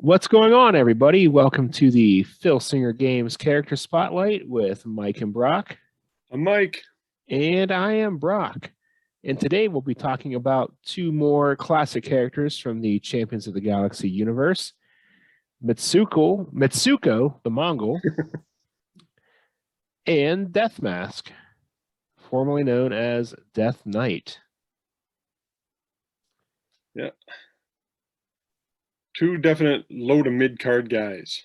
What's going on, everybody? Welcome to the Filsinger Games Character Spotlight with Mike and Brock. I'm Mike. And I am Brock. And today we'll be talking about two more classic characters from the Champions of the Galaxy universe. Mitsuko, the Mongol, and Death Masque, formerly known as Death Knight. Yeah. Two definite low to mid card guys.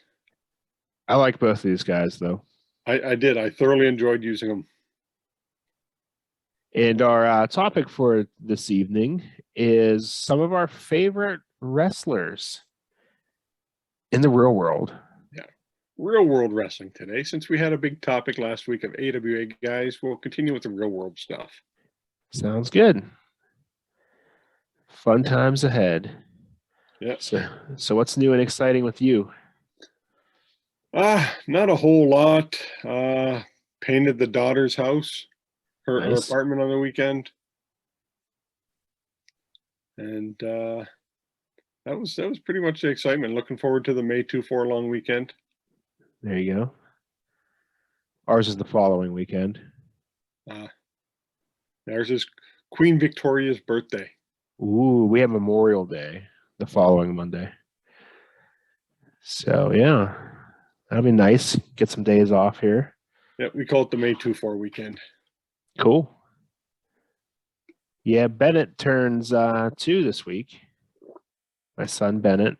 I like both of these guys, though. I did. I thoroughly enjoyed using them. And our topic for this evening is some of our favorite wrestlers in the real world. Yeah. Real world wrestling today. Since we had a big topic last week of AWA guys, we'll continue with the real world stuff. Sounds good. Fun times ahead. Yeah. So what's new and exciting with you? Not a whole lot. Painted the daughter's house, her apartment on the weekend. And that was pretty much the excitement. Looking forward to the May 2-4 long weekend. There you go. Ours is the following weekend. Ours is Queen Victoria's birthday. Ooh, we have Memorial Day the following Monday. So yeah, that'll be nice. Get some days off here. Yeah, we call it the May 2-4 weekend. Cool. Yeah, Bennett turns 2 this week. My son Bennett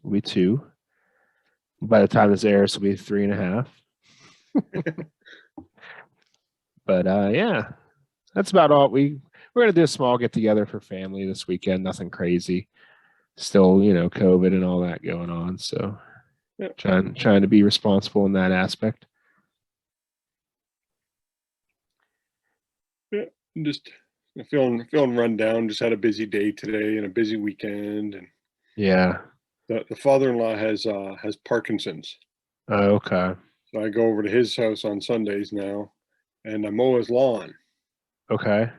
will be 2. By the time this airs, will be 3.5. But yeah, that's about all. We're gonna do a small get together for family this weekend. Nothing crazy. Still, COVID and all that going on. So yep. trying to be responsible in that aspect. Yeah, just feeling run down. Just had a busy day today and a busy weekend. And yeah, the father-in-law has Parkinson's. Oh, okay. So I go over to his house on Sundays now, and I mow his lawn. Okay.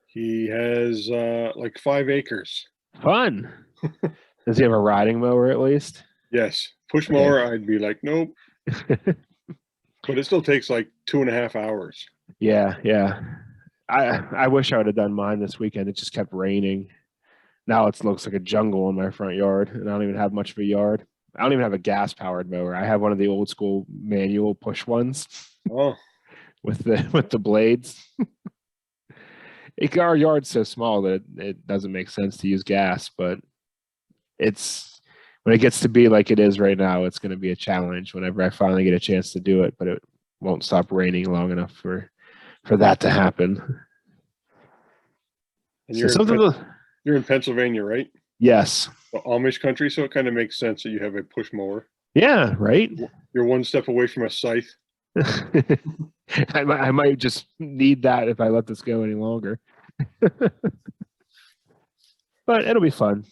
He has like 5 acres. Fun. Does he have a riding mower at least? Yes. Push mower, I'd be like, nope. But it still takes like 2.5 hours. Yeah. I wish I would have done mine this weekend. It just kept raining. Now it looks like a jungle in my front yard, and I don't even have much of a yard. I don't even have a gas-powered mower. I have one of the old school manual push ones. Oh. with the blades. Our yard's so small that it doesn't make sense to use gas, but when it gets to be like it is right now, it's going to be a challenge whenever I finally get a chance to do it, but it won't stop raining long enough for that to happen. And you're in Pennsylvania, right? Yes. The Amish country, so it kind of makes sense that you have a push mower. Yeah, right? You're one step away from a scythe. I might just need that if I let this go any longer. But it'll be fun.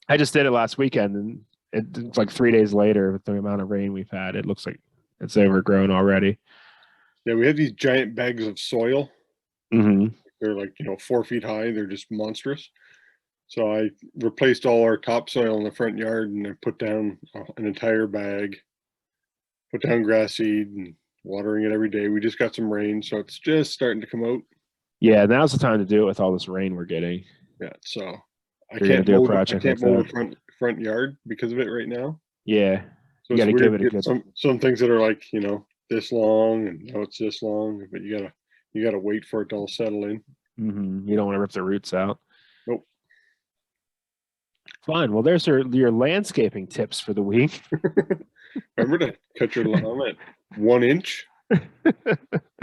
I just did it last weekend, and it's like 3 days later with the amount of rain we've had. It looks like it's overgrown already. Yeah, we have these giant bags of soil. Mm-hmm. They're like 4 feet high. They're just monstrous. So I replaced all our topsoil in the front yard, and I put down an entire bag, put down grass seed, and watering it every day. We just got some rain, so it's just starting to come out. Yeah, now's the time to do it with all this rain we're getting. Yeah, so I can't mow the front yard because of it right now. Yeah, so you got to give it a good. Some things that are like this long, and now it's this long, but you gotta wait for it to all settle in. Mm-hmm. You don't want to rip the roots out. Nope. Fine. Well, there's your landscaping tips for the week. Remember to cut your lawn at 1 inch.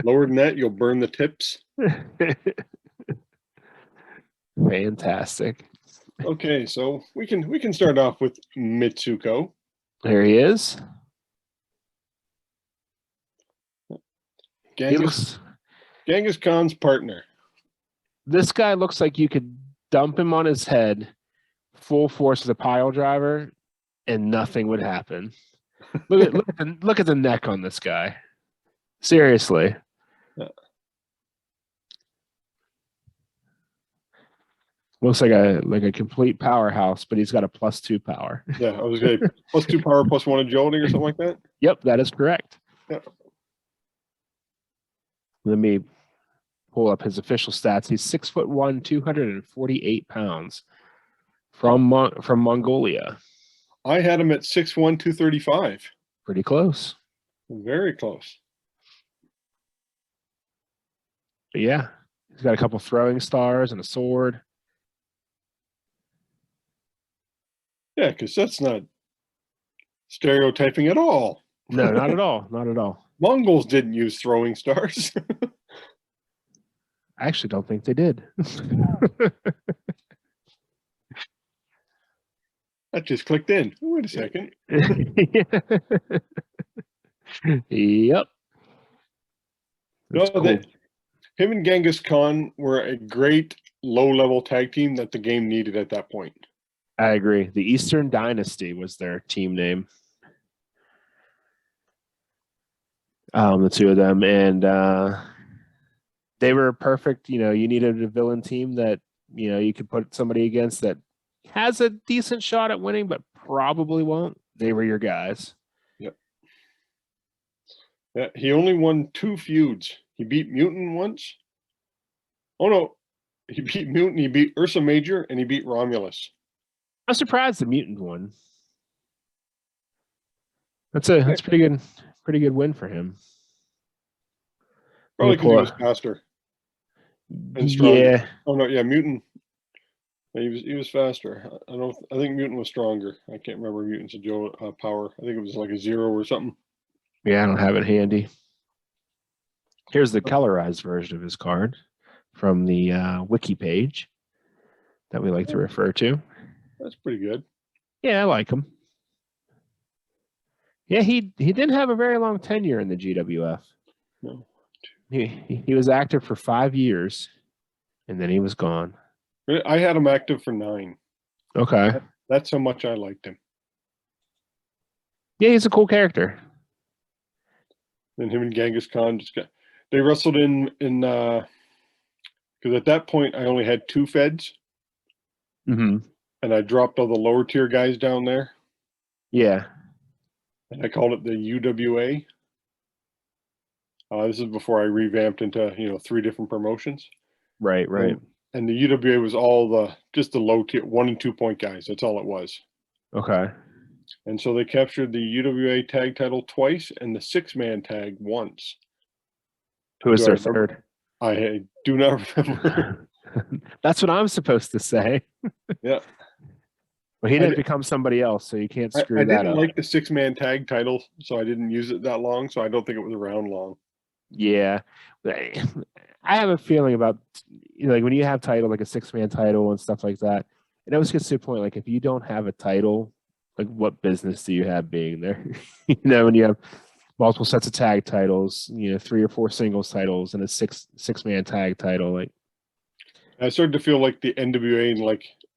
Lower than that, you'll burn the tips. Fantastic. Okay, so we can start off with Mitsuko. There he is. Genghis Khan's partner. This guy looks like you could dump him on his head, full force as a pile driver, and nothing would happen. Look at the neck on this guy. Seriously. Looks like a complete powerhouse, but he's got a +2 power. Yeah, I was going to say +2 power, +1 agility or something like that. Yep, that is correct. Yeah. Let me pull up his official stats. He's 6'1", 248 pounds from Mongolia. I had him at 6'1", 235. Pretty close. Very close. But yeah, he's got a couple throwing stars and a sword. Yeah, because that's not stereotyping at all. No, not at all. Not at all. Mongols didn't use throwing stars. I actually don't think they did. That just clicked in. Oh, wait a second. Yep. No, Cool. him and Genghis Khan were a great low-level tag team that the game needed at that point. I agree. The Eastern Dynasty was their team name. The two of them, and they were perfect. You know, you needed a villain team that, you know, you could put somebody against that has a decent shot at winning, but probably won't. They were your guys. Yep. Yeah, he only won 2 feuds. He beat Mutant once. Oh no, he beat Mutant. He beat Ursa Major, and he beat Romulus. I'm surprised the Mutant won. That's pretty good. Pretty good win for him. Probably because he was faster and stronger. Yeah. Oh no, yeah, Mutant. He was faster. I think Mutant was stronger. I can't remember Mutant's power. I think it was like a 0 or something. Yeah, I don't have it handy. Here's the colorized version of his card from the wiki page that we like to refer to. That's pretty good. Yeah, I like him. Yeah, he didn't have a very long tenure in the GWF. No. He was active for 5 years, and then he was gone. I had him active for 9. Okay. That's how much I liked him. Yeah, he's a cool character. And him and Genghis Khan they wrestled in because at that point I only had 2 feds. Mm-hmm. And I dropped all the lower tier guys down there. Yeah. And I called it the UWA. This is before I revamped into 3 different promotions. Right. And the UWA was all just the low tier 1 and 2 point guys. That's all it was. Okay. And so they captured the UWA tag title twice and the 6-man tag once. Who was their third? I do not remember. That's what I'm supposed to say. Yeah. But he didn't become somebody else, so you can't screw that up. I didn't like the 6-man tag title, so I didn't use it that long, so I don't think it was around long. Yeah. I have a feeling about, like when you have title, like a 6-man title and stuff like that, it always gets to a point, like if you don't have a title, like what business do you have being there? When you have multiple sets of tag titles, 3 or 4 singles titles and a six-man tag title, like. I started to feel like the NWA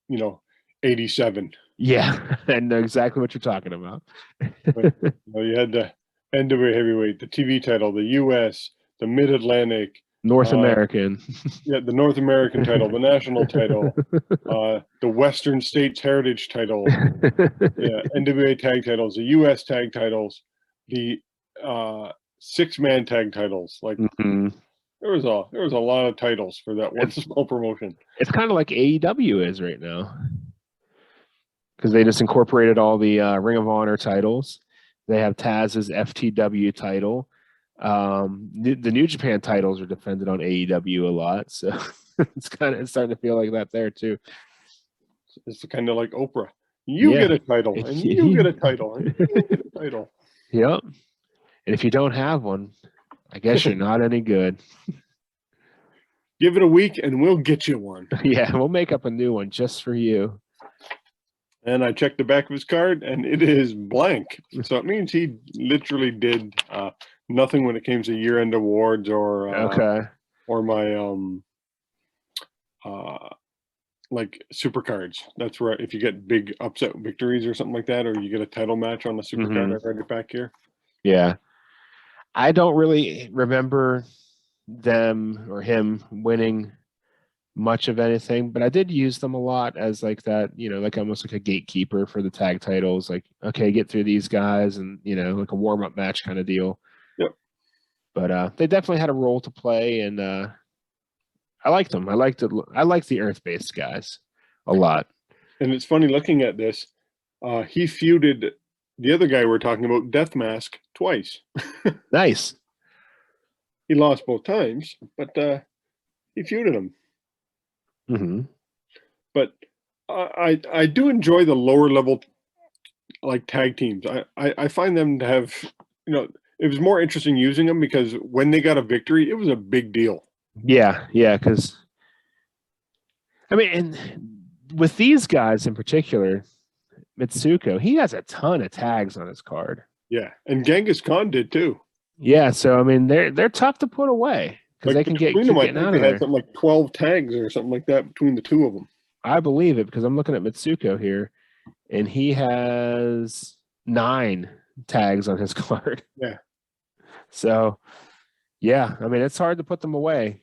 in 87. Yeah, I know exactly what you're talking about. You had the NWA heavyweight, the TV title, the US, the Mid-Atlantic, North American. Yeah, the North American title, the national title, the Western States Heritage title, yeah, NWA tag titles, the US tag titles, the 6-man tag titles. Like there was a lot of titles for that one small promotion. It's kind of like AEW is right now, because they just incorporated all the Ring of Honor titles. They have Taz's FTW title. The New Japan titles are defended on AEW a lot, so it's starting to feel like that there too. It's kind of like Oprah. You get a title, and you get a title, and you get a title. Yep. And if you don't have one, I guess you're not any good. Give it a week, and we'll get you one. Yeah, we'll make up a new one just for you. And I checked the back of his card, and it is blank. So it means he literally did nothing when it came to year-end awards or my like super cards. That's where if you get big upset victories or something like that, or you get a title match on the super card, I read it back here. Yeah, I don't really remember them or him winning much of anything, but I did use them a lot as like that, like almost like a gatekeeper for the tag titles. Like, okay, get through these guys, and like a warm up match kind of deal. Yep. But they definitely had a role to play, and I liked them. I liked the Earth based guys a lot. And it's funny looking at this. He feuded the other guy we're talking about, Death Masque, twice. Nice. He lost both times, but he feuded him. Mm-hmm. But I do enjoy the lower level like tag teams. I find them to have, it was more interesting using them because when they got a victory, it was a big deal. Yeah, because I mean, and with these guys in particular, Mitsuko, he has a ton of tags on his card. Yeah, and Genghis Khan did too. Yeah, so I mean, they're tough to put away because they can keep them. I getting think out they of had there. something like 12 tags or something like that between the two of them. I believe it because I'm looking at Mitsuko here, and he has 9 tags on his card. Yeah. So, yeah, I mean, it's hard to put them away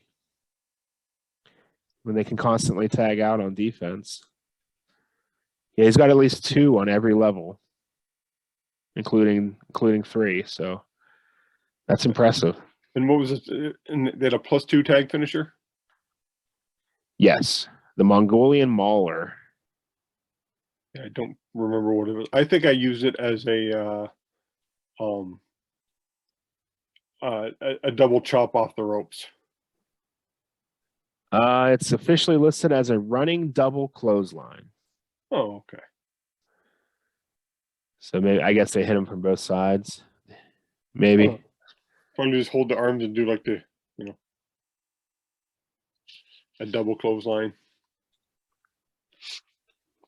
when they can constantly tag out on defense. Yeah, he's got at least 2 on every level, including 3. So that's impressive. And what was it? And they had a +2 tag finisher? Yes, the Mongolian Mauler. Yeah, I don't remember what it was. I think I used it as a double chop off the ropes. It's officially listed as a running double clothesline. Oh, okay. So maybe I guess they hit him from both sides. Maybe. Probably just hold the arms and do like the, a double clothesline.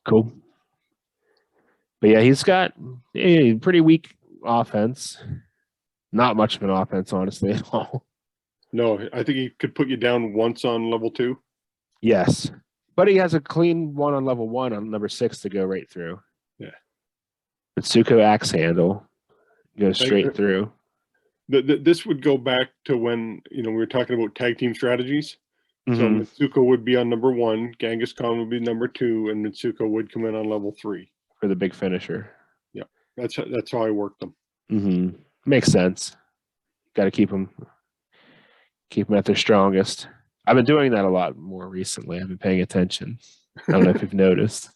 Cool. But yeah, he's got a pretty weak offense. Not much of an offense, honestly, at all. No, I think he could put you down once on level 2. Yes. But he has a clean one on level 1 on number 6 to go right through. Yeah. Mitsuko axe handle goes straight through. This would go back to when, we were talking about tag team strategies. Mm-hmm. So Mitsuko would be on number 1, Genghis Khan would be number 2, and Mitsuko would come in on level 3. For the big finisher. Yeah, that's how I worked them. Mm-hmm. Makes sense. Got to keep them at their strongest. I've been doing that a lot more recently. I've been paying attention. I don't know if you've noticed.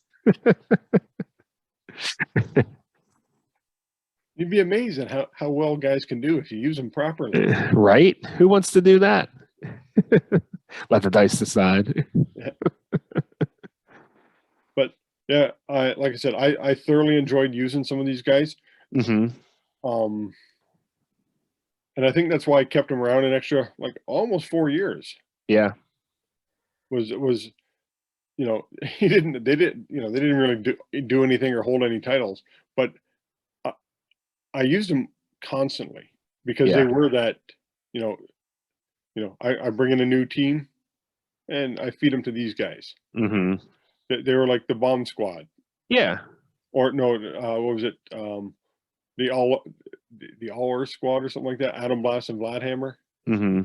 You'd be amazed at how well guys can do if you use them properly. Right? Who wants to do that? Let the dice decide. Yeah. But yeah, like I said, I thoroughly enjoyed using some of these guys. Mm-hmm. And I think that's why I kept them around an extra almost 4 years. Yeah. Was they didn't really do anything or hold any titles, but I used them constantly because they were that, I bring in a new team and I feed them to these guys. Mm-hmm. They were like the bomb squad. Yeah. Or no, what was it? The All Squad or something like that. Adam Blast and Vladhammer. Mm-hmm.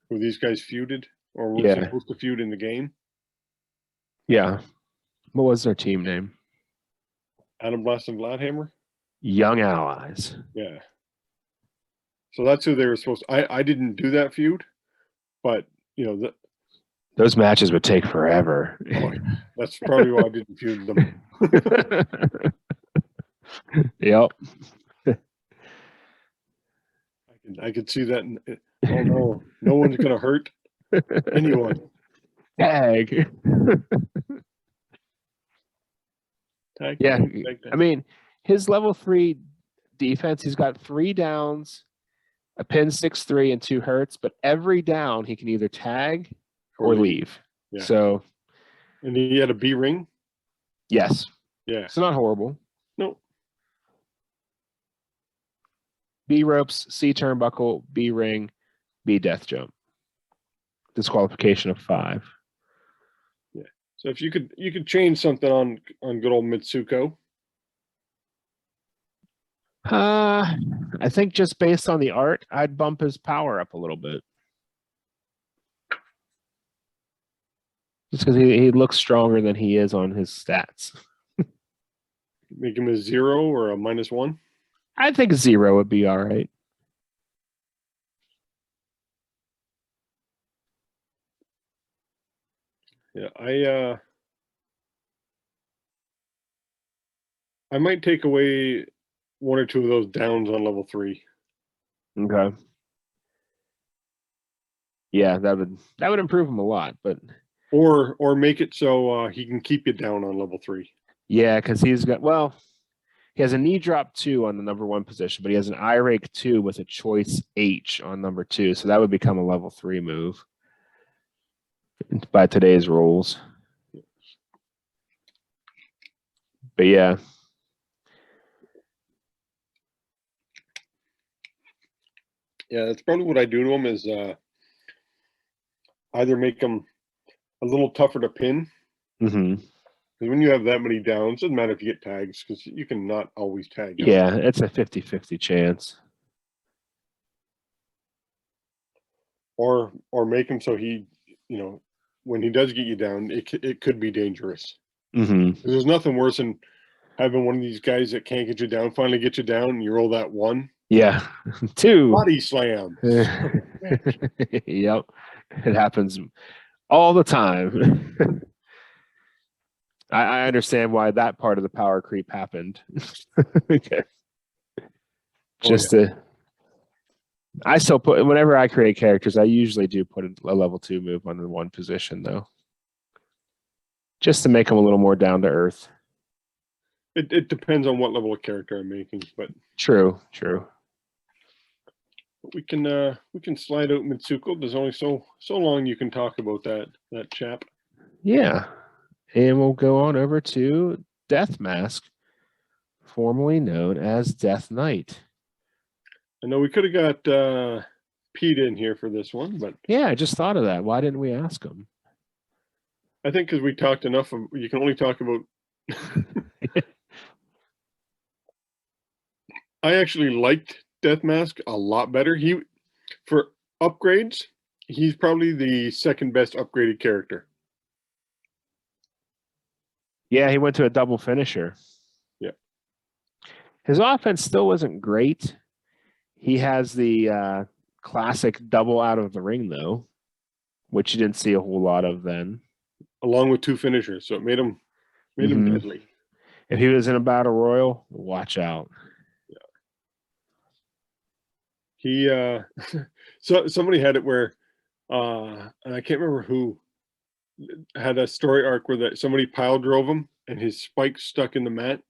Where these guys feuded or were supposed to feud in the game. Yeah. What was their team name? Adam Blast and Vladhammer? Young Allies. Yeah. So that's who they were supposed to. I didn't do that feud, but those matches would take forever. Oh, yeah. That's probably why I didn't feud them. Yep. I could see that. Oh no one's gonna hurt anyone. Tag. Yeah, I mean, his level 3 defense, he's got 3 downs, a pin 6-3, and 2 hurts, but every down he can either tag or leave. Yeah. So, and he had a B ring. Yes. Yeah. It's not horrible. No. B ropes, C turnbuckle, B ring, B death jump. Disqualification of 5. Yeah. So if you could change something on good old Mitsuko. I think just based on the art, I'd bump his power up a little bit. just because he looks stronger than he is on his stats. Make him a 0 or a -1? I think 0 would be all right. Yeah, I might take away 1 or 2 of those downs on level 3. Okay. Yeah, that would improve him a lot, but Or make it so he can keep you down on level 3. yeah, because he has a knee drop 2 on the number 1 position, but he has an eye rake 2 with a choice H on number 2, so that would become a level 3 move by today's rules. But yeah. Yeah, that's probably what I do to him is either make him a little tougher to pin. Mm-hmm. Because when you have that many downs, doesn't matter if you get tags because you can not always tag. Yeah, it's a 50-50 chance. Or make him so he, when he does get you down, it could be dangerous. Mm-hmm. There's nothing worse than having one of these guys that can't get you down finally get you down, and you roll that 1. Yeah, 2 body slam. Yep, it happens all the time. I understand why that part of the power creep happened. Okay. I still put, whenever I create characters, I usually do put a level 2 move on the 1 position though, just to make them a little more down to earth. It depends on what level of character I'm making, but true. We can slide out Mitsuko. There's only so long you can talk about that chap. Yeah, and we'll go on over to Death Masque, formerly known as Death Knight. I know we could have got Pete in here for this one, but yeah, I just thought of that. Why didn't we ask him? I think because we talked enough. You can only talk about. I actually liked Death Masque a lot better. For upgrades, he's probably the second best upgraded character. Yeah, he went to a double finisher. Yeah. His offense still wasn't great. He has the classic double out of the ring, though, which you didn't see a whole lot of then. Along with 2 finishers, so it made him deadly. If he was in a battle royal, watch out. Yeah. He so somebody had it where and I can't remember who had a story arc where somebody pile drove him and his spikes stuck in the mat.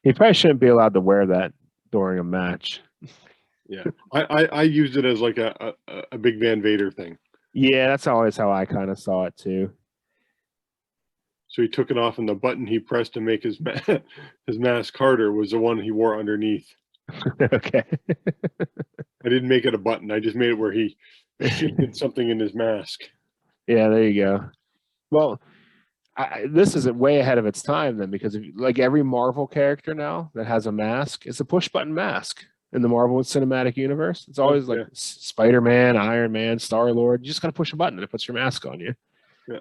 He probably shouldn't be allowed to wear that during a match. Yeah, I used it as like a big Van Vader thing. Yeah, that's always how I kind of saw it too. So he took it off, and the button he pressed to make his mask harder was the one he wore underneath. Okay. I didn't make it a button. I just made it where he did something in his mask. Yeah, there you go. Well, this is way ahead of its time then, because like every Marvel character now that has a mask, it's a push button mask in the Marvel Cinematic Universe. It's always like Spider-Man, Iron Man, Star-Lord. You just got to push a button and it puts your mask on you. Yeah.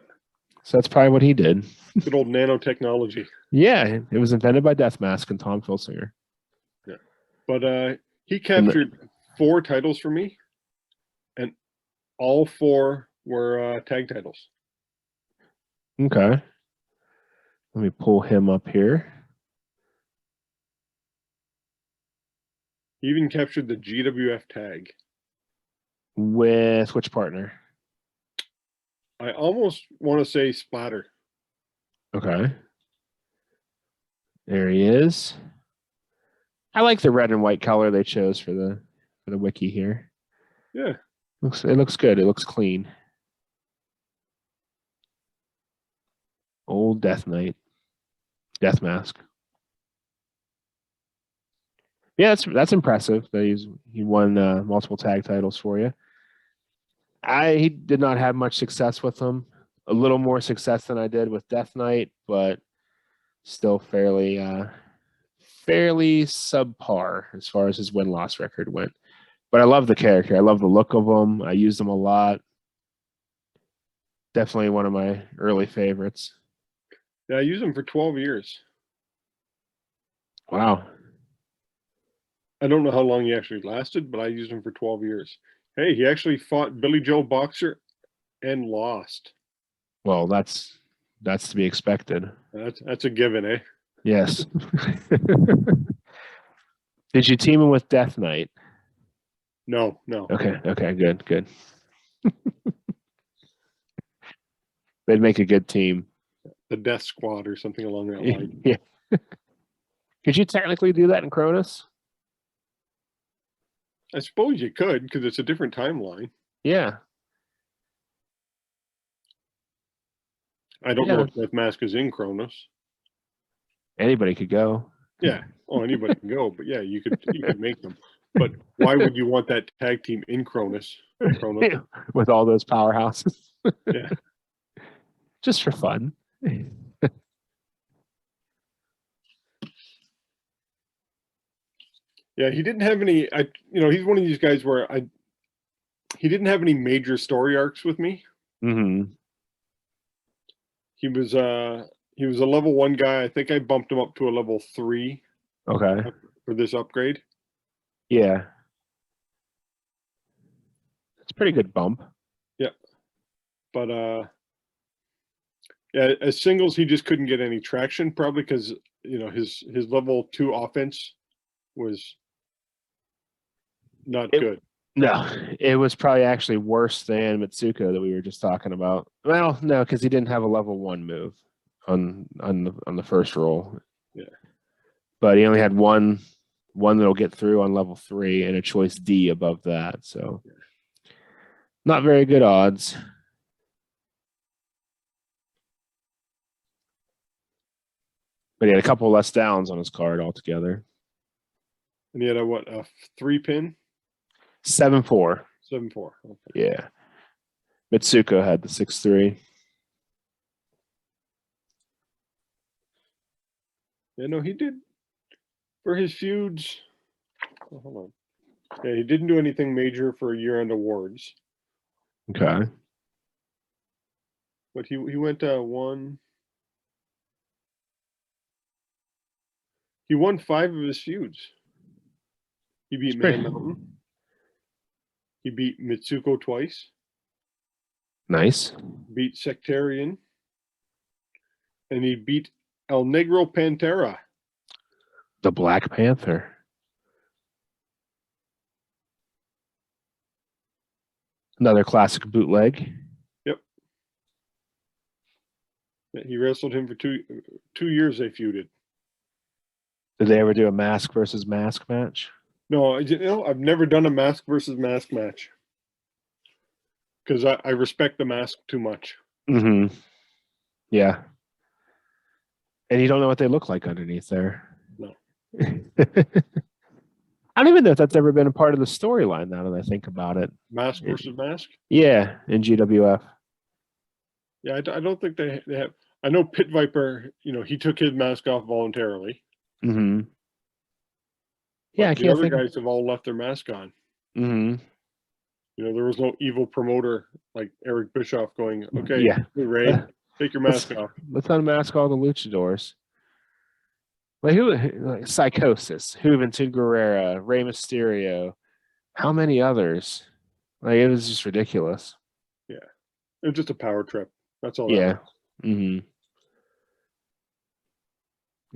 So that's probably what he did. Good old nanotechnology. Yeah, it was invented by Death Masque and Tom Filsinger. Yeah, but he captured 4 titles for me, and all 4 were tag titles. Okay. Let me pull him up here. He even captured the GWF tag. With which partner? I almost want to say Splatter. Okay. There he is. I like the red and white color they chose for the wiki here. Yeah. It looks good. It looks clean. Old Death Knight. Death Masque. Yeah, that's impressive that he won multiple tag titles for you. He did not have much success with them. A little more success than I did with Death Knight, but still fairly subpar as far as his win-loss record went. But I love the character. I love the look of him. I use them a lot. Definitely one of my early favorites. Yeah, I used him for 12 years. Wow. I don't know how long he actually lasted, but I used him for 12 years. Hey, he actually fought Billy Joe Boxer and lost. Well, that's to be expected. That's a given, eh? Yes. Did you team him with Death Knight? No. Okay, good. They'd make a good team. The Death Squad or something along that line. Yeah. Could you technically do that in Cronus? I suppose you could, because it's a different timeline. Yeah. I don't know if Death Masque is in Cronus. Anybody could go. Yeah. Oh, anybody can go, but yeah, you could make them. But why would you want that tag team in Cronus? With all those powerhouses. Yeah. Just for fun. Yeah, he didn't have any. He's one of these guys where he didn't have any major story arcs with me. Mm-hmm. He was a level 1 guy. I think I bumped him up to a level 3. Okay. For this upgrade. Yeah. It's a pretty good bump. Yeah. But yeah, as singles he just couldn't get any traction, probably because his level 2 offense was not good. No, it was probably actually worse than Mitsuko that we were just talking about. Well, no, because he didn't have a level 1 move on the first roll. Yeah. But he only had one that'll get through on level 3 and a choice D above that. So not very good odds. But he had a couple less downs on his card altogether. And he had a 3-pin? 7-4. 7-4. Okay. Yeah. Mitsuko had the 6-3. Yeah, no, he did for his feuds. Oh, hold on. Yeah, he didn't do anything major for year-end awards. Okay. But he went 1. He won 5 of his feuds. He beat Man Mountain. He beat Mitsuko twice. Nice. Beat Sectarian. And he beat El Negro Pantera. The Black Panther. Another classic bootleg. Yep. He wrestled him for 2 years. They feuded. Did they ever do a mask versus mask match? No, I've never done a mask versus mask match because I respect the mask too much. Mm-hmm. Yeah. And you don't know what they look like underneath there. No. I don't even know if that's ever been a part of the storyline now that I think about it. Mask versus mask? Yeah, in GWF. Yeah, I don't think they have. I know Pit Viper, he took his mask off voluntarily. Mm-hmm. Yeah, the other guys have all left their mask on. Mm-hmm. There was no evil promoter like Eric Bischoff going, okay, yeah. Ray, take your mask off. Let's unmask all the luchadors. Like Psychosis, Juventud Guerrera, Rey Mysterio, how many others? Like, it was just ridiculous. Yeah. It was just a power trip. That's all. Yeah. Mm-hmm.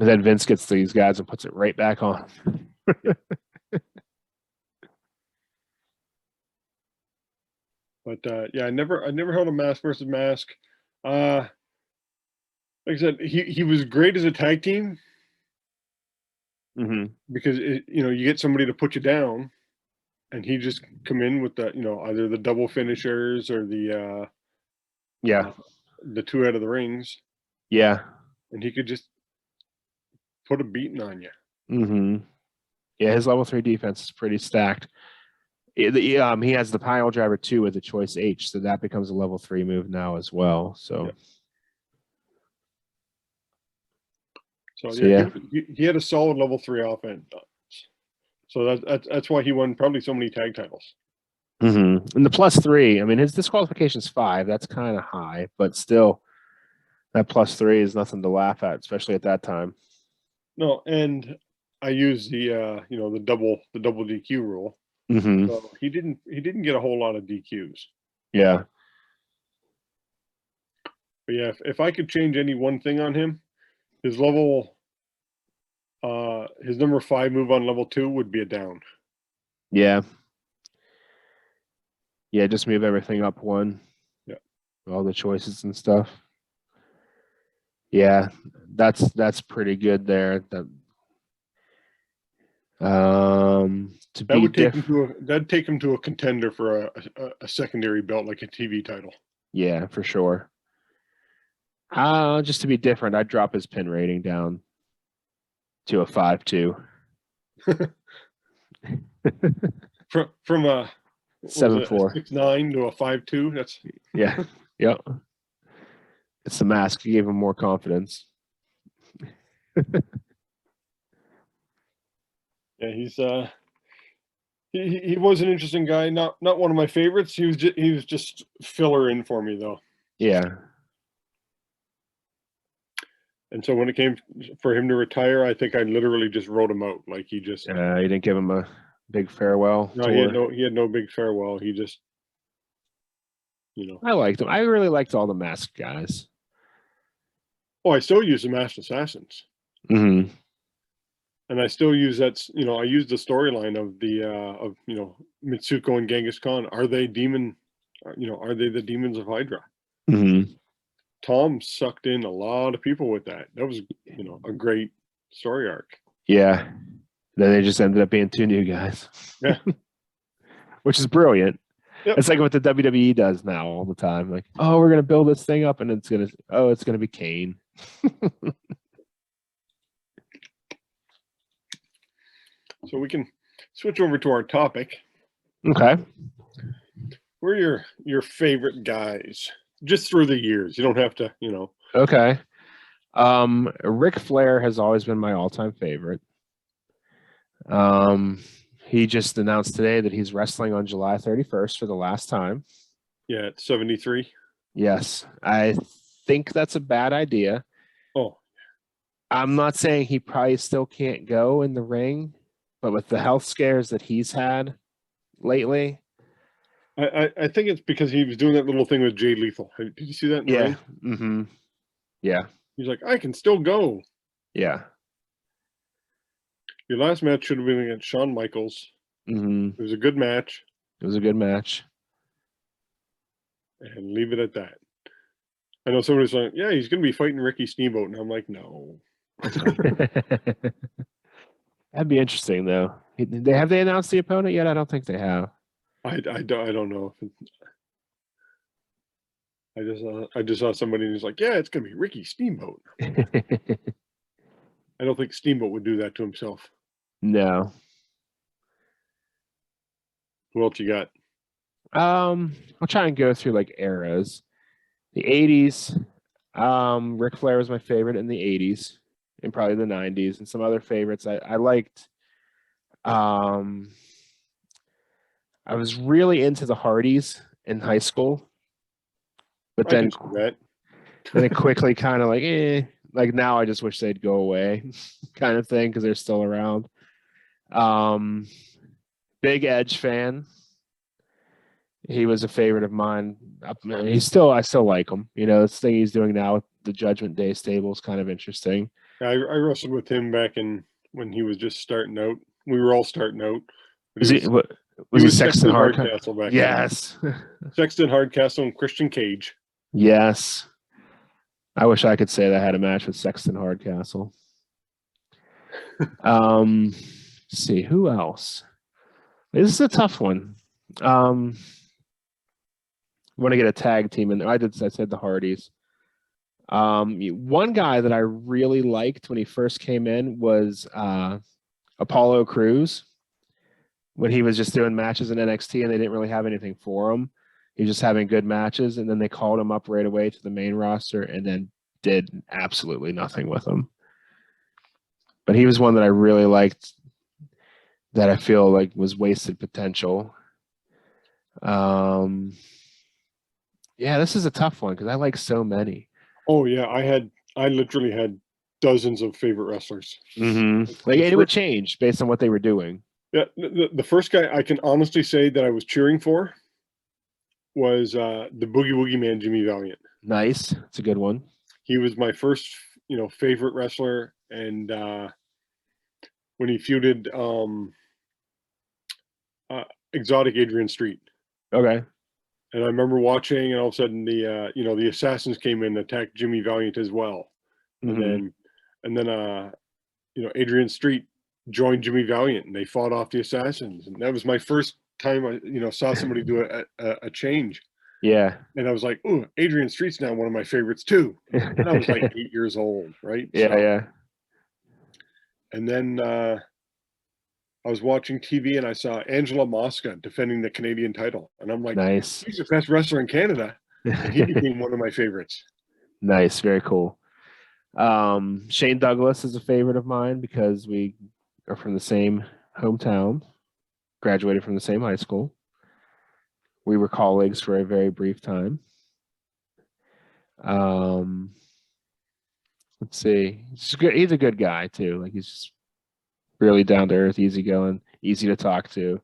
And then Vince gets these guys and puts it right back on. But yeah, I never held a mask versus mask. Like I said, he was great as a tag team. Mm-hmm. Because you get somebody to put you down, and he just come in with the either the double finishers or the the 2 out of the rings. Yeah. And he could just put a beating on you. Mm-hmm. Yeah, his level 3 defense is pretty stacked. He has the pile driver too with the choice H, so that becomes a level 3 move now as well. So, yeah. He had a solid level 3 offense. So that's why he won probably so many tag titles. And the +3, I mean, his disqualification is 5. That's kind of high, but still, that +3 is nothing to laugh at, especially at that time. No, and I use the the double DQ rule. So he didn't get a whole lot of DQs. Yeah. But yeah, if I could change any one thing on him, his number 5 move on level 2 would be a down. Yeah. Yeah, just move everything up 1. Yeah. All the choices and stuff. Yeah, that's pretty good there. That'd take him to a contender for a secondary belt, like a TV title. Yeah, for sure. Just to be different, I'd drop his pin rating down to a 5.2. from a 7.4, 6.9 to a 5.2. That's yeah, yep. It's the mask. He gave him more confidence. Yeah, he was an interesting guy. Not one of my favorites. He was just filler in for me though. Yeah. And so when it came for him to retire, I think I literally just wrote him out. Like he didn't give him a big farewell. No, he had no big farewell. He just, I liked him. I really liked all the masked guys. Oh, I still use the Masked Assassins. And I still use that. I use the storyline of the Mitsuko and Genghis Khan. Are they the demons of Hydra? Tom sucked in a lot of people with that. That was, a great story arc. Yeah. Then they just ended up being 2 new guys. Yeah. Which is brilliant. Yep. It's like what the WWE does now all the time. Like, oh, we're going to build this thing up and it's going to be Kane. So we can switch over to our topic. Okay. Who are your favorite guys? Just through the years. You don't have to, Okay. Ric Flair has always been my all-time favorite. He just announced today that he's wrestling on July 31st for the last time. Yeah, at 73. Yes. I think that's a bad idea. Oh. I'm not saying he probably still can't go in the ring, but with the health scares that he's had lately, I think it's because he was doing that little thing with Jay Lethal. Did you see that in the ring? Mm-hmm. Yeah. He's like, I can still go. Yeah. Your last match should have been against Shawn Michaels. It was a good match. And leave it at that. I know somebody's like, yeah, he's going to be fighting Ricky Steamboat. And I'm like, no. That'd be interesting, though. Have they announced the opponent yet? I don't think they have. I don't know. I just saw somebody who's like, yeah, it's going to be Ricky Steamboat. I don't think Steamboat would do that to himself. No. Who else you got? I'll try and go through like eras. The 80s, Ric Flair was my favorite in the 80s and probably the 90s, and some other favorites I liked. I was really into the Hardys in high school, but then it quickly kind of like now I just wish they'd go away kind of thing because they're still around. Big Edge fan. He was a favorite of mine. I still like him. This thing he's doing now with the Judgment Day stable is kind of interesting. I wrestled with him back when he was just starting out. We were all starting out. Was he Sexton Hardcastle back Yes. Sexton Hardcastle and Christian Cage. Yes. I wish I could say that I had a match with Sexton Hardcastle. Let's see, who else? This is a tough one. Want to get a tag team in there. I said the Hardys. One guy that I really liked when he first came in was Apollo Crews. When he was just doing matches in NXT and they didn't really have anything for him. He was just having good matches, and then they called him up right away to the main roster and then did absolutely nothing with him. But he was one that I really liked. that I feel like was wasted potential. Yeah, this is a tough one because I like so many. Oh yeah, I literally had dozens of favorite wrestlers. Like, The and it would first, change based on what they were doing. yeah, the first guy I can honestly say that I was cheering for was the Boogie Woogie Man, Jimmy Valiant. Nice. It's a good one. He was my first, favorite wrestler, and when he feuded Exotic Adrian Street. Okay. And I remember watching, and all of a sudden the assassins came in and attacked Jimmy Valiant as well. And then Adrian Street joined Jimmy Valiant, and they fought off the assassins. And that was my first time I saw somebody do a change. Yeah. And I was like, "Ooh, Adrian Street's now one of my favorites too." And I was like 8 years old, right? Yeah, So, yeah. And then I was watching TV and I saw Angela Mosca defending the Canadian title, and I'm like, Nice. "He's the best wrestler in Canada," and he became one of my favorites. Nice. Very cool. Shane Douglas is a favorite of mine because we are from the same hometown, graduated from the same high school. We were colleagues for a very brief time. Let's see. He's a good guy too. Like, he's just really down to earth, easygoing, easy to talk to.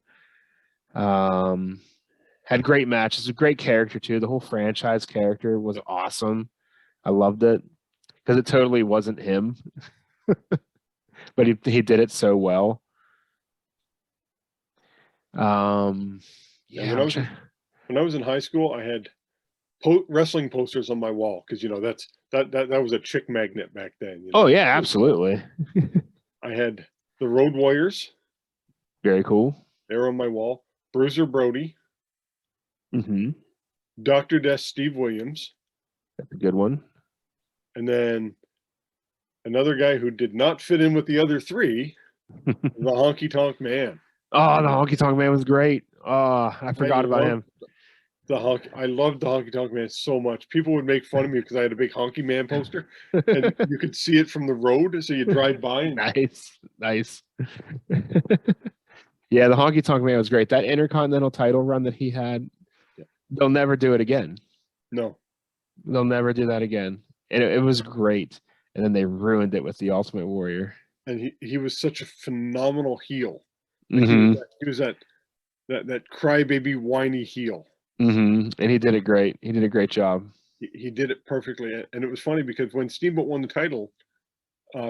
Had great matches, a great character too. The whole franchise character was awesome. I loved it because it totally wasn't him, but he did it so well. Yeah, when I was in high school, I had wrestling posters on my wall because that was a chick magnet back then. Oh yeah, absolutely. I had the Road Warriors. Very cool. They were on my wall. Bruiser Brody. Dr. Death Steve Williams. That's a good one. And then another guy who did not fit in with the other three, the Honky Tonk Man. Oh, the Honky Tonk Man was great. Oh, I forgot about him. I loved the Honky Tonk Man so much. People would make fun of me because I had a big Honky Man poster, and you could see it from the road, so you drive by. And... Nice. Yeah, the Honky Tonk Man was great. That Intercontinental title run that he had, they'll never do it again. No. They'll never do that again. And it was great. And then they ruined it with the Ultimate Warrior. And he was such a phenomenal heel. He was that crybaby whiny heel. And he did it great. He did a great job. He did it perfectly. And it was funny because when Steamboat won the title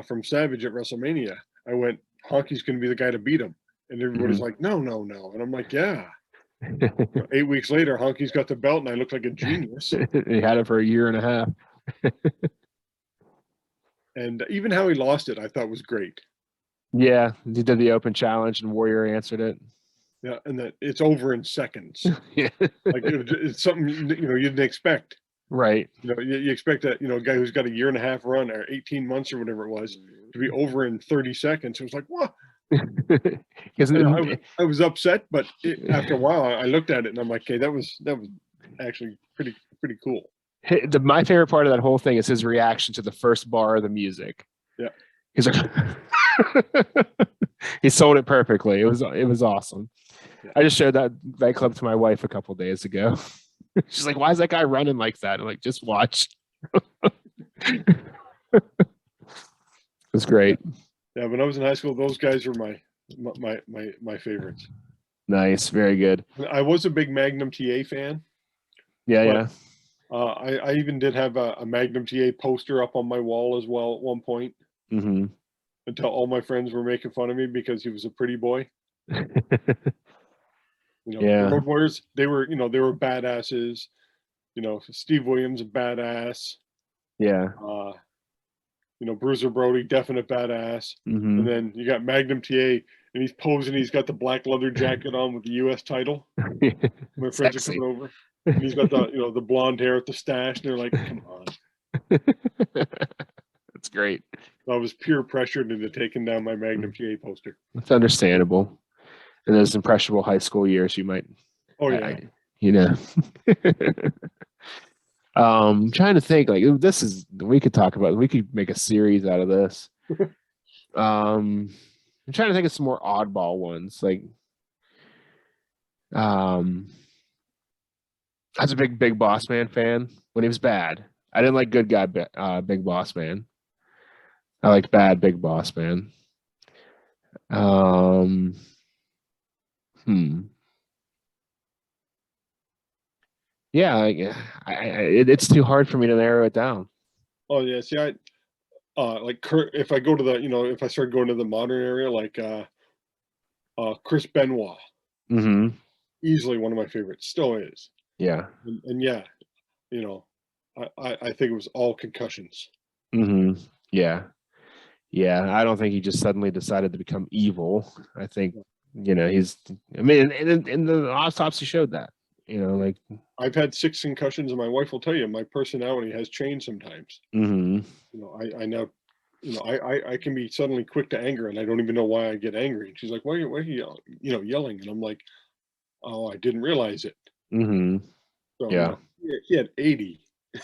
from Savage at WrestleMania, I went, Honky's going to be the guy to beat him. And everybody's like, no. And I'm like, yeah. 8 weeks later, Honky's got the belt, and I look like a genius. He had it for a year and a half. And even how he lost it, I thought was great. Yeah, he did the open challenge, and Warrior answered it. Yeah, and that it's over in seconds. Yeah, like it's something you didn't expect. Right. You expect that a guy who's got a year and a half run or 18 months or whatever it was to be over in 30 seconds. It was like, what? I was upset, but after a while, I looked at it and I'm like, okay, that was actually pretty cool. My favorite part of that whole thing is his reaction to the first bar of the music. Yeah, he's like, he sold it perfectly. It was awesome. Yeah. I just showed that clip to my wife a couple of days ago. She's like, "Why is that guy running like that?" I'm like, "Just watch." It's great. Yeah, when I was in high school, those guys were my favorites. Nice, very good. I was a big Magnum Ta fan. Yeah. I even did have a Magnum Ta poster up on my wall as well at one point. Until all my friends were making fun of me because he was a pretty boy. The Road Warriors, they were badasses. Steve Williams, a badass. Yeah. Bruiser Brody, definite badass. And then you got Magnum Ta, and he's posing. He's got the black leather jacket on with the U.S. title. My friends are coming over. And he's got the blonde hair with the stash, and they're like, "Come on." That's great. I was peer pressured into taking down my Magnum Ta poster. That's understandable. In those impressionable high school years, you might. Oh yeah. I'm trying to think. Like, we could talk about. We could make a series out of this. I'm trying to think of some more oddball ones. Like, I was a Big Boss Man fan when he was bad. I didn't like good guy Big Boss Man. I liked bad Big Boss Man. Um, Yeah, it's too hard for me to narrow it down. Oh yeah, see, like if I go to the, if I start going to the modern area, like Chris Benoit, Mm-hmm. easily one of my favorites, still is. Yeah. And yeah, you know, I think it was all concussions. Mm-hmm. Yeah. Yeah. I don't think he just suddenly decided to become evil. I think, I mean, in the autopsy showed that, like. I've had 6 concussions, and my wife will tell you my personality has changed sometimes. Mm-hmm. I now, I can be suddenly quick to anger, and I don't even know why I get angry. And she's like, why are you yelling? And I'm like, oh, I didn't realize it. Mm-hmm. So, Yeah. he had 80.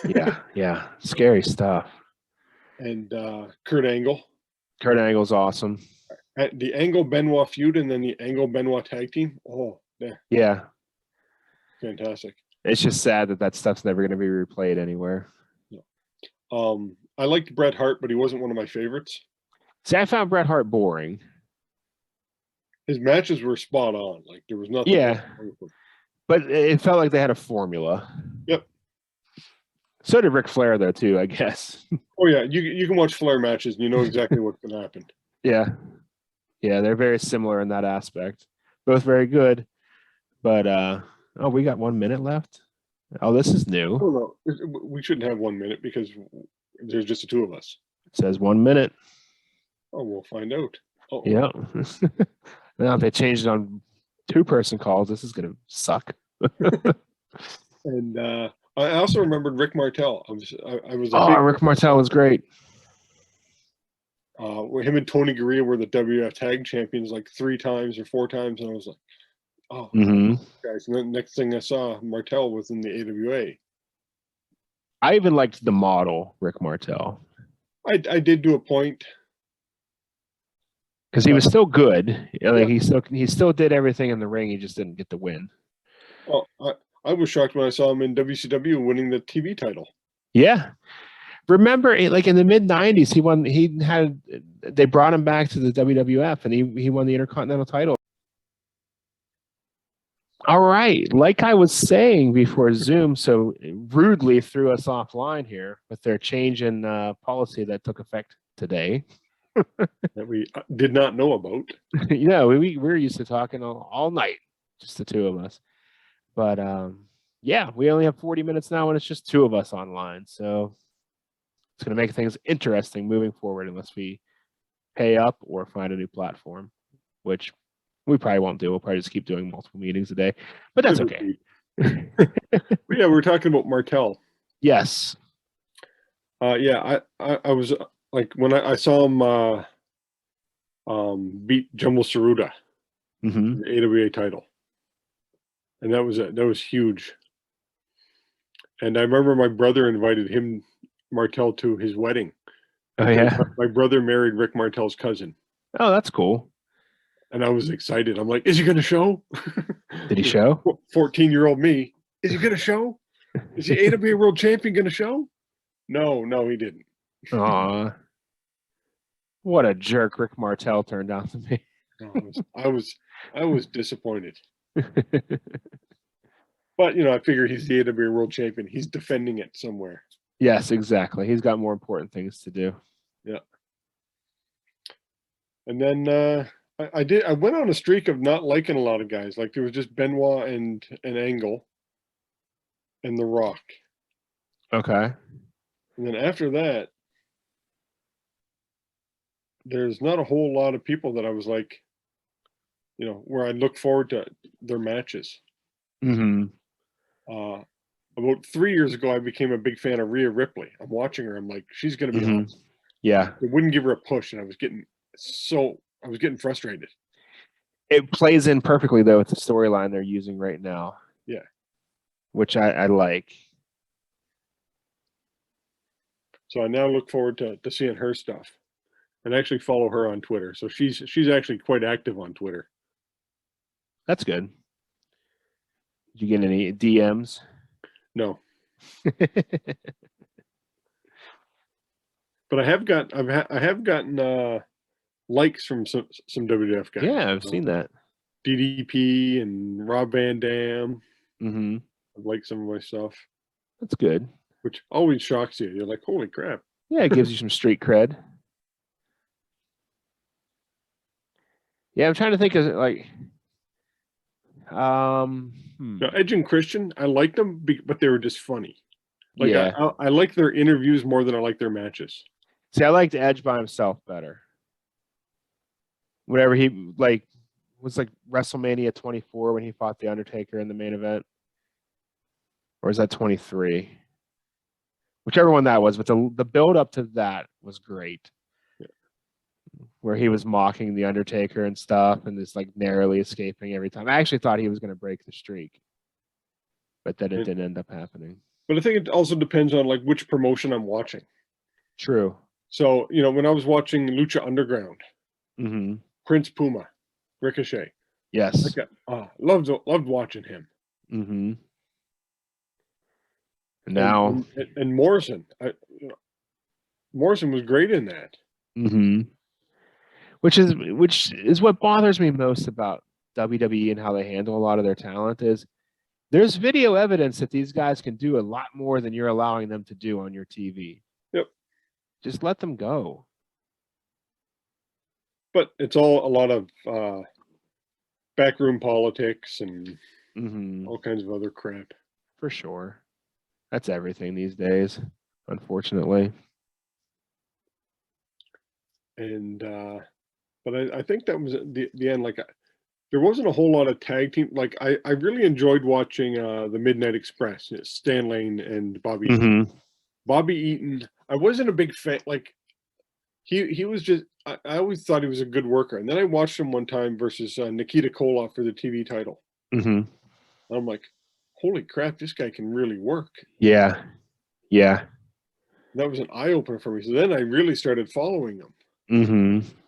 Yeah. Yeah. Scary stuff. And Kurt Angle. Kurt Angle's awesome. At the Angle Benoit feud, and then the Angle Benoit tag team. Oh, yeah. Yeah. Fantastic. It's just sad that stuff's never going to be replayed anywhere. I liked Bret Hart, but he wasn't one of my favorites. See, I found Bret Hart boring. His matches were spot on. Like, there was nothing. Yeah. But it felt like they had a formula. Yep. So did Ric Flair, though, too, I guess. Oh, yeah. You can watch Flair matches, and you know exactly what's going to happen. Yeah. Yeah, they're very similar in that aspect. Both very good. But, we got 1 minute left. Oh, this is new. Oh, no. We shouldn't have 1 minute because there's just the two of us. It says 1 minute. Oh, we'll find out. Uh-oh. Yeah. Now, if they changed it on 2-person calls, this is going to suck. And I also remembered Rick Martel. Rick Martel was great. Where him and Tony Gurria were the WF Tag Champions like 3 times or 4 times, and I was like, oh, guys. And then next thing I saw, Martel was in the AWA. I even liked the model, Rick Martel. I did do a point. Because he was still good. Like, he still did everything in the ring. He just didn't get the win. Well, I was shocked when I saw him in WCW winning the TV title. Yeah. Remember, like in the mid-90s, they brought him back to the WWF, and he won the Intercontinental title. All right. Like I was saying before Zoom so rudely threw us offline here with their change in policy that took effect today. That we did not know about. Yeah, we're used to talking all night, just the two of us. But yeah, we only have 40 minutes now, and it's just 2 of us online. So it's going to make things interesting moving forward unless we pay up or find a new platform, which we probably won't do. We'll probably just keep doing multiple meetings a day, but that's okay. But yeah, we were talking about Martel. Yes. Yeah, I was like, when I saw him beat Jumbo Saruta, the AWA title, and that was huge. And I remember my brother invited him, Martel, to his wedding. Oh yeah, my brother married Rick Martel's cousin. Oh, that's cool. And I was excited. I'm like, is he going to show? Did he show? 14-year-old me. Is he going to show? Is the AWA World Champion going to show? No, he didn't. Aw. What a jerk Rick Martel turned out to be. I was disappointed. But, I figure he's the AWA World Champion. He's defending it somewhere. Yes, exactly. He's got more important things to do. Yeah. And then I went on a streak of not liking a lot of guys. Like, there was just Benoit and Angle and The Rock. Okay. And then after that, there's not a whole lot of people that I was like, where I look forward to their matches. About 3 years ago, I became a big fan of Ria Ripley. I'm watching her. I'm like, she's going to be awesome. Yeah. It wouldn't give her a push, and I was getting frustrated. It plays in perfectly, though, with the storyline they're using right now. Yeah. Which I like. So I now look forward to seeing her stuff. and actually follow her on Twitter. So she's actually quite active on Twitter. That's good. Did you get any DMs? No, but I have gotten likes from some WWF guys. Yeah, I've seen that. DDP and Rob Van Dam. Mm-hmm. I've liked some of my stuff, That's good. which always shocks you. You're like, holy crap. Yeah, it gives you some street cred. Yeah, I'm trying to think of like, Now, Edge and Christian, I liked them, but they were just funny. Like yeah. I like their interviews more than I like their matches. See, I liked Edge by himself better. Whenever he was like WrestleMania 24 when he fought the Undertaker in the main event, or is that 23? Whichever one that was, but the build up to that was great. Yeah. Where he was mocking the Undertaker and stuff, and just like narrowly escaping every time. I actually thought he was going to break the streak, but then it didn't end up happening. But I think it also depends on like which promotion I'm watching. True. So when I was watching Lucha Underground, Mm-hmm. Prince Puma, Ricochet, Yes. loved watching him. Mm-hmm. Now and Morrison, Morrison was great in that. Mm-hmm. Which is what bothers me most about WWE and how they handle a lot of their talent is there's video evidence that these guys can do a lot more than you're allowing them to do on your TV. Yep. Just let them go. But it's all a lot of backroom politics and all kinds of other crap. For sure. That's everything these days, unfortunately. And but I think that was the end. Like there wasn't a whole lot of tag team. Like I really enjoyed watching the Midnight Express, Stan Lane and Bobby Eaton. Bobby Eaton, I wasn't a big fan. Like he was just, I always thought he was a good worker. And then I watched him one time versus Nikita Koloff for the TV title. And I'm like, holy crap, this guy can really work. Yeah. Yeah. That was an eye opener for me. So then I really started following him.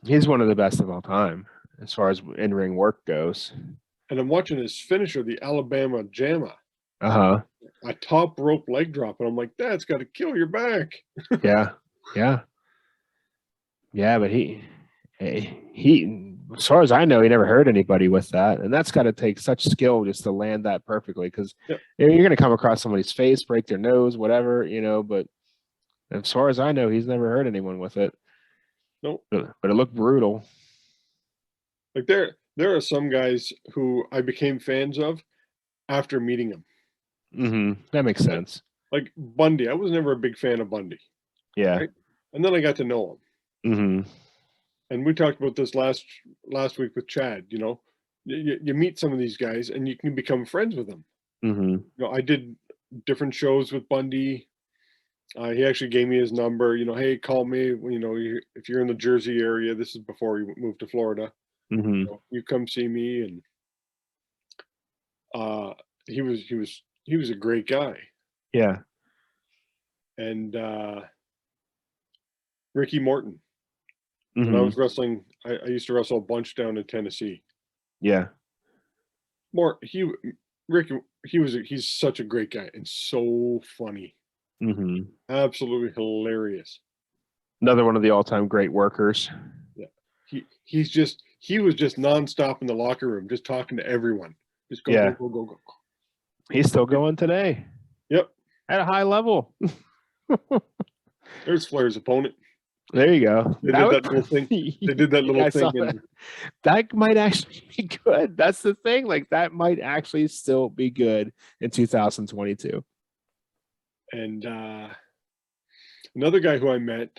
He's one of the best of all time as far as in-ring work goes. And I'm watching his finisher, the Alabama Jamma. A top rope leg drop. And I'm like, that's got to kill your back. Yeah. Yeah. Yeah, but he, as far as I know, he never hurt anybody with that. And that's got to take such skill just to land that perfectly because you're going to come across somebody's face, break their nose, whatever, but as far as I know, he's never hurt anyone with it. Nope. But it looked brutal. Like there are some guys who I became fans of after meeting them. That makes sense. Like Bundy. I was never a big fan of Bundy. Yeah. Right? And then I got to know him. And we talked about this last week with Chad. You meet some of these guys and you can become friends with them. I did different shows with Bundy. He actually gave me his number. Hey, call me. If you're in the Jersey area, this is before he moved to Florida. You come see me, and he was a great guy. Yeah. And Ricky Morton. When I was wrestling, I used to wrestle a bunch down in Tennessee. Yeah. He's such a great guy and so funny. Absolutely hilarious. Another one of the all-time great workers. Yeah. He was just nonstop in the locker room, just talking to everyone. Just go. He's still going today. Yep. At a high level. There's Flair's opponent. There you go. They did that little thing. They did that little thing. That might actually be good. That's the thing. Like that might actually still be good in 2022. And another guy who I met,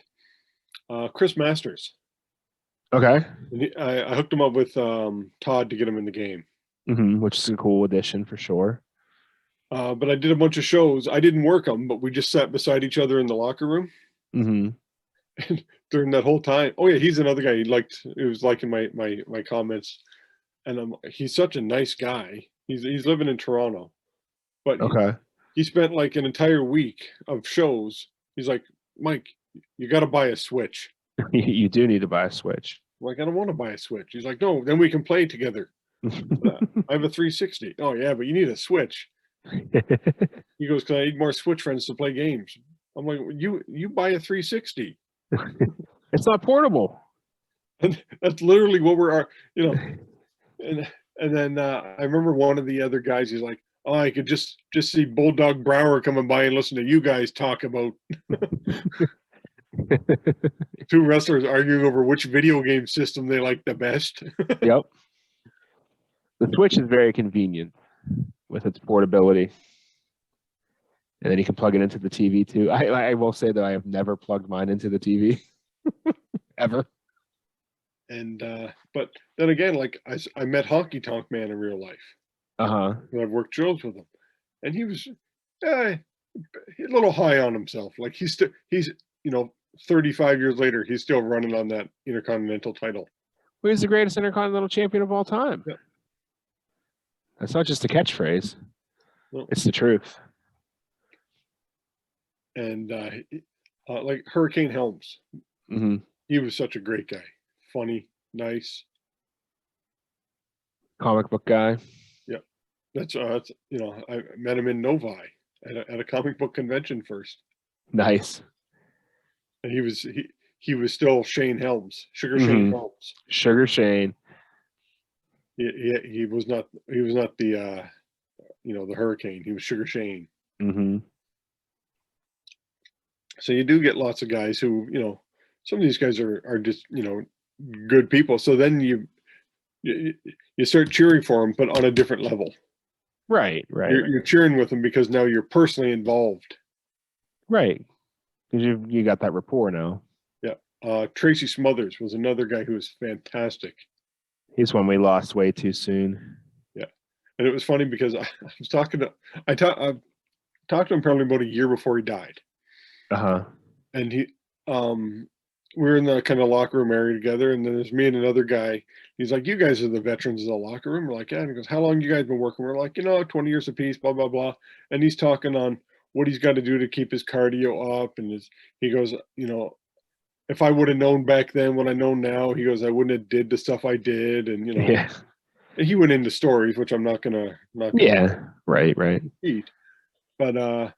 Chris Masters. Okay. And I hooked him up with Todd to get him in the game. Which is a cool addition for sure. But I did a bunch of shows. I didn't work them, but we just sat beside each other in the locker room. And during that whole time, he's another guy he was liking my comments. And he's such a nice guy. He's living in Toronto. But he spent like an entire week of shows. He's like, Mike, you got to buy a Switch. You do need to buy a Switch. I'm like, I don't want to buy a Switch. He's like, no, then we can play together. I have a 360. Oh yeah, but you need a Switch. He goes, because I need more Switch friends to play games. I'm like, you buy a 360. It's not portable. And that's literally what and then I remember one of the other guys, he's like, oh, I could just see Bulldog Brower coming by and listen to you guys talk about two wrestlers arguing over which video game system they like the best. Yep. The Switch is very convenient with its portability. And then you can plug it into the TV too. I will say that I have never plugged mine into the TV ever. And but then again, like I met Honky Tonk Man in real life. Uh-huh. And I've worked shows with him, and he was a little high on himself. Like he's 35 years later, he's still running on that Intercontinental title. Well, he's the greatest Intercontinental champion of all time. Yeah. That's not just a catchphrase. No. It's the truth. And like Hurricane Helms, Mm-hmm. he was such a great guy. Funny, nice. Comic book guy. Yeah. That's I met him in Novi at a comic book convention first. Nice. And he was still Shane Helms, Sugar Shane Helms. Sugar Shane. He was not the the Hurricane. He was Sugar Shane. Mm-hmm. So you do get lots of guys who, some of these guys are just, good people. So then you start cheering for them, but on a different level. Right. You're cheering with them because now you're personally involved. Right. Because you got that rapport now. Yeah. Tracy Smothers was another guy who was fantastic. He's one we lost way too soon. Yeah. And it was funny because I talked to him probably about a year before he died. Uh-huh. And we were in the kind of locker room area together, and then there's me and another guy. He's like, you guys are the veterans of the locker room. We're like, yeah. And he goes, how long you guys been working? We're like, 20 years apiece, blah, blah, blah. And he's talking on what he's got to do to keep his cardio up. And he goes, if I would have known back then what I know now, he goes, I wouldn't have did the stuff I did. And, Yeah. And he went into stories, which I'm not gonna Yeah. Right. repeat. But, a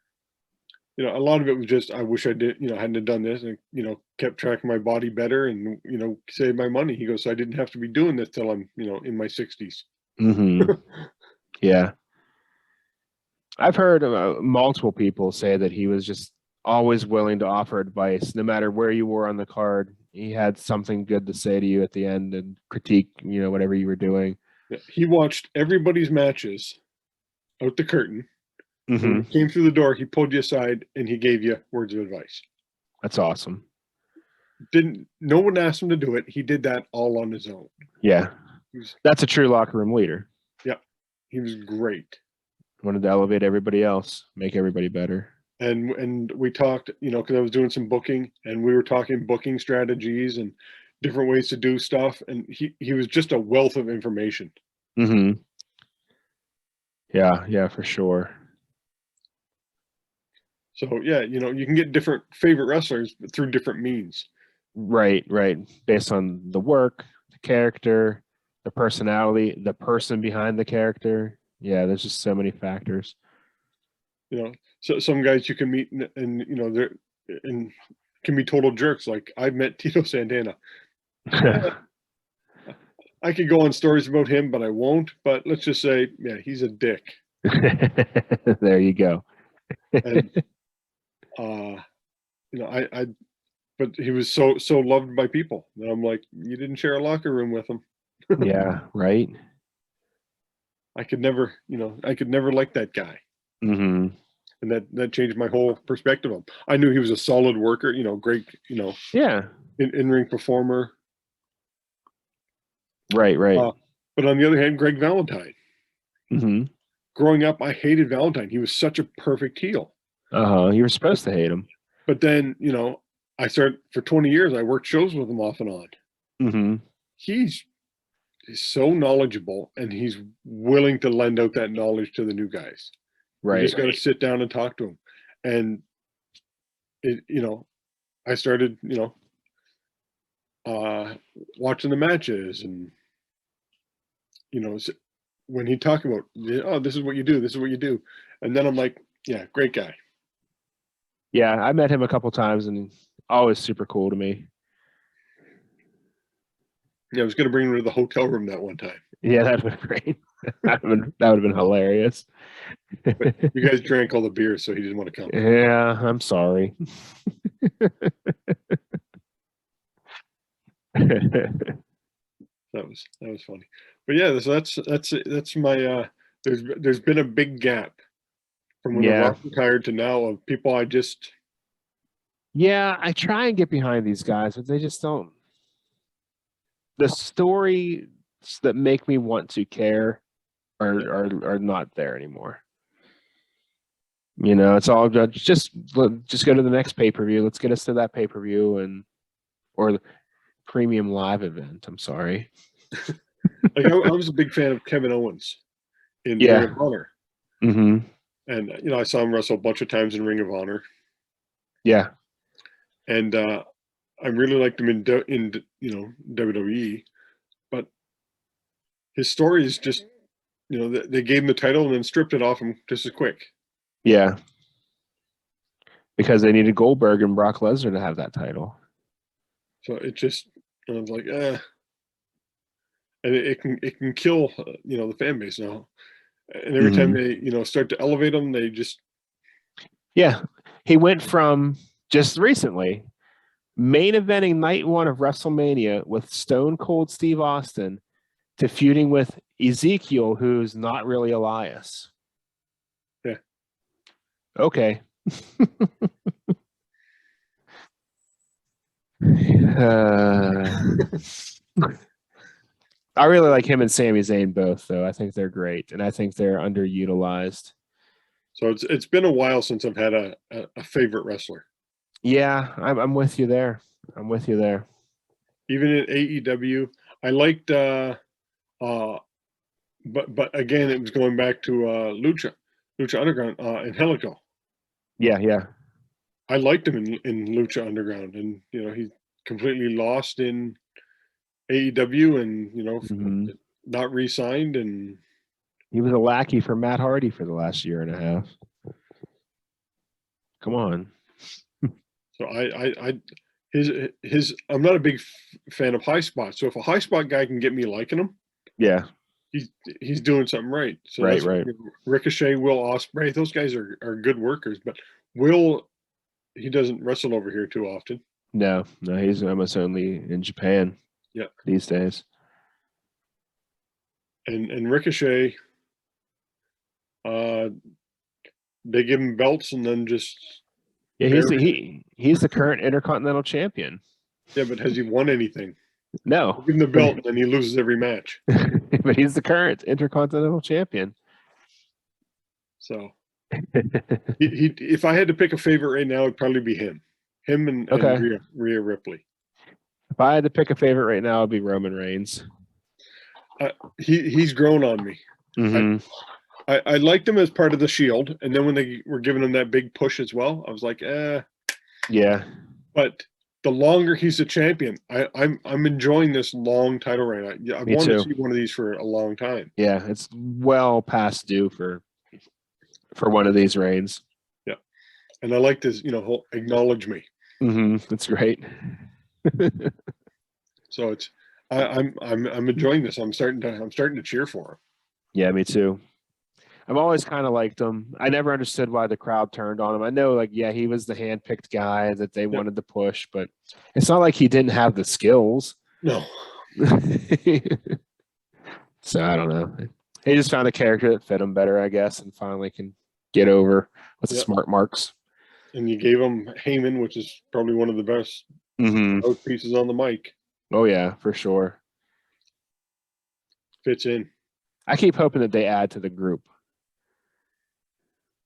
lot of it was just, I wish I did, hadn't have done this and, kept track of my body better and, save my money. He goes, so I didn't have to be doing this till I'm, in my 60s. Mm-hmm. Yeah. I've heard multiple people say that he was just always willing to offer advice, no matter where you were on the card. He had something good to say to you at the end and critique, whatever you were doing. Yeah, he watched everybody's matches out the curtain. Mm-hmm. When he came through the door, he pulled you aside and he gave you words of advice. That's awesome. No one asked him to do it. He did that all on his own. Yeah. That's a true locker room leader. Yeah. He was great. Wanted to elevate everybody else, make everybody better. And we talked, because I was doing some booking, and we were talking booking strategies and different ways to do stuff. And he was just a wealth of information. Mm-hmm. Yeah, for sure. So, yeah, you can get different favorite wrestlers through different means. Right. Based on the work, the character, the personality, the person behind the character. Yeah, there's just so many factors. So some guys you can meet and they're and can be total jerks. Like I've met Tito Santana. I could go on stories about him, but I won't. But let's just say, yeah, he's a dick. There you go. And but he was so loved by people that I'm like, you didn't share a locker room with him. Yeah, right. I could never like that guy. Mm-hmm. And that changed my whole perspective of him. I knew he was a solid worker, great, yeah, in-ring performer. Right. But on the other hand, Greg Valentine. Mm-hmm. Growing up, I hated Valentine. He was such a perfect heel. You were supposed to hate him. But then, I started for 20 years. I worked shows with him off and on. Mm-hmm. He's so knowledgeable, and he's willing to lend out that knowledge to the new guys. Right. You just got to sit down and talk to him. And I started, watching the matches, and when he talked about, oh, this is what you do, this is what you do, and then I'm like, yeah, great guy. Yeah, I met him a couple times, and always super cool to me. Yeah, I was going to bring him to the hotel room that one time. Yeah, that'd been great. that would have been hilarious. But you guys drank all the beer, so he didn't want to come. Yeah, I'm sorry. That was funny. But yeah, so that's my there's been a big gap from when The Rock retired to now of people I just. Yeah, I try and get behind these guys, but they just don't. The stories that make me want to care are not there anymore. It's all just go to the next pay-per-view. Let's get us to that pay-per-view or the premium live event. I'm sorry. Like I was a big fan of Kevin Owens in Ring of Honor. Mm-hmm. And I saw him wrestle a bunch of times in Ring of Honor. Yeah. And I really liked him in WWE, but his story is just, they gave him the title and then stripped it off him just as quick. Yeah. Because they needed Goldberg and Brock Lesnar to have that title. So it just, I was like, and it can kill, the fan base now. And every time they, start to elevate them, they just. Yeah. He went from just recently main eventing night one of WrestleMania with Stone Cold Steve Austin to feuding with Ezekiel, who's not really Elias. Yeah. Okay. I really like him and Sami Zayn both, though. I think they're great, and I think they're underutilized. So it's been a while since I've had a favorite wrestler. Yeah, I'm with you there. Even in AEW, I liked, but again, it was going back to Lucha Underground, and Helico. Yeah. I liked him in Lucha Underground, and he's completely lost in AEW, and not re-signed, and he was a lackey for Matt Hardy for the last year and a half. Come on. So I'm not a big fan of High Spot. So if a High Spot guy can get me liking him, yeah, he's doing something right. So right. Ricochet, Will Ospreay, those guys are good workers, but Will, he doesn't wrestle over here too often. No, he's almost only in Japan. Yeah, these days. And Ricochet, they give him belts and then just. Yeah, he's the current Intercontinental Champion. Yeah, but has he won anything? No. Give him the belt and then he loses every match. But he's the current Intercontinental Champion. So if I had to pick a favorite right now, it'd probably be him. Him and Ria Ripley. If I had to pick a favorite right now, it'd be Roman Reigns. He's grown on me. Mm-hmm. I liked him as part of the Shield, and then when they were giving him that big push as well, I was like, yeah. But the longer he's a champion, I'm enjoying this long title reign. I've wanted to see one of these for a long time. Yeah, it's well past due for one of these reigns. Yeah, and I like this. He'll acknowledge me. Mm-hmm. That's great. So it's I'm enjoying this. I'm starting to cheer for him. Yeah, me too. I've always kind of liked him. I never understood why the crowd turned on him. I know, he was the hand-picked guy that they wanted to push, but it's not like he didn't have the skills. No. So I don't know. He just found a character that fit him better, I guess, and finally can get over with the smart marks. And you gave him Heyman, which is probably one of the best pieces on the mic. Oh, yeah, for sure. Fits in. I keep hoping that they add to the group.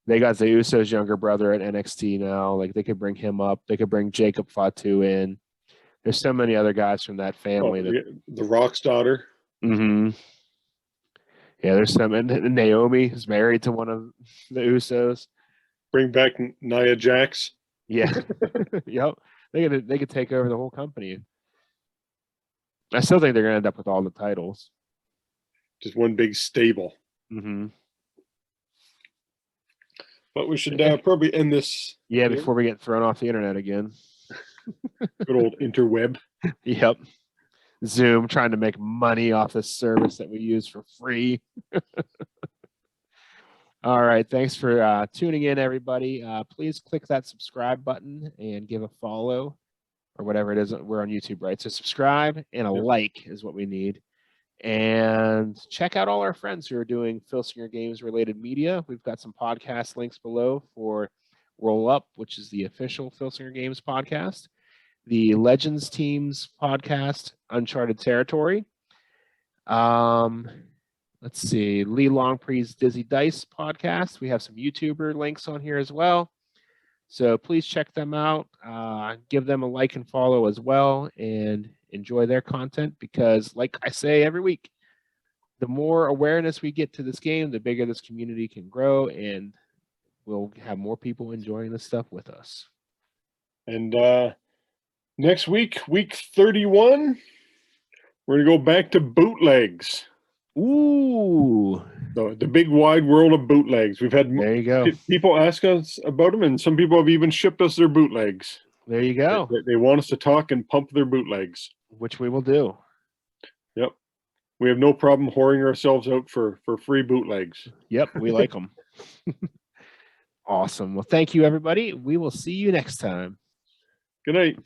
They got the Usos' younger brother at NXT now. They could bring him up. They could bring Jacob Fatu in. There's so many other guys from that family. The Rock's daughter. Mm-hmm. Yeah, there's some. And Naomi is married to one of the Usos. Bring back Nia Jax. Yeah. Yep. They could take over the whole company. I still think they're going to end up with all the titles. Just one big stable. Mm-hmm. But we should probably end this. Yeah, before we get thrown off the internet again. Good old interweb. Yep. Zoom trying to make money off this service that we use for free. All right. Thanks for tuning in, everybody. Please click that subscribe button and give a follow or whatever it is. We're on YouTube, right? So subscribe and a like is what we need. And check out all our friends who are doing Filsinger Games related media. We've got some podcast links below for Roll Up, which is the official Filsinger Games podcast, the Legends Teams podcast, Uncharted Territory. Let's see, Lee Longpre's Dizzy Dice podcast. We have some YouTuber links on here as well. So please check them out. Give them a like and follow as well, and enjoy their content, because like I say every week, the more awareness we get to this game, the bigger this community can grow, and we'll have more people enjoying this stuff with us. And next week, week 31, we're going to go back to bootlegs. Ooh. The big wide world of bootlegs. We've had there you go. People ask us about them, and some people have even shipped us their bootlegs. There you go. They want us to talk and pump their bootlegs. Which we will do. Yep. We have no problem whoring ourselves out for free bootlegs. Yep, we like them. Awesome. Well, thank you, everybody. We will see you next time. Good night.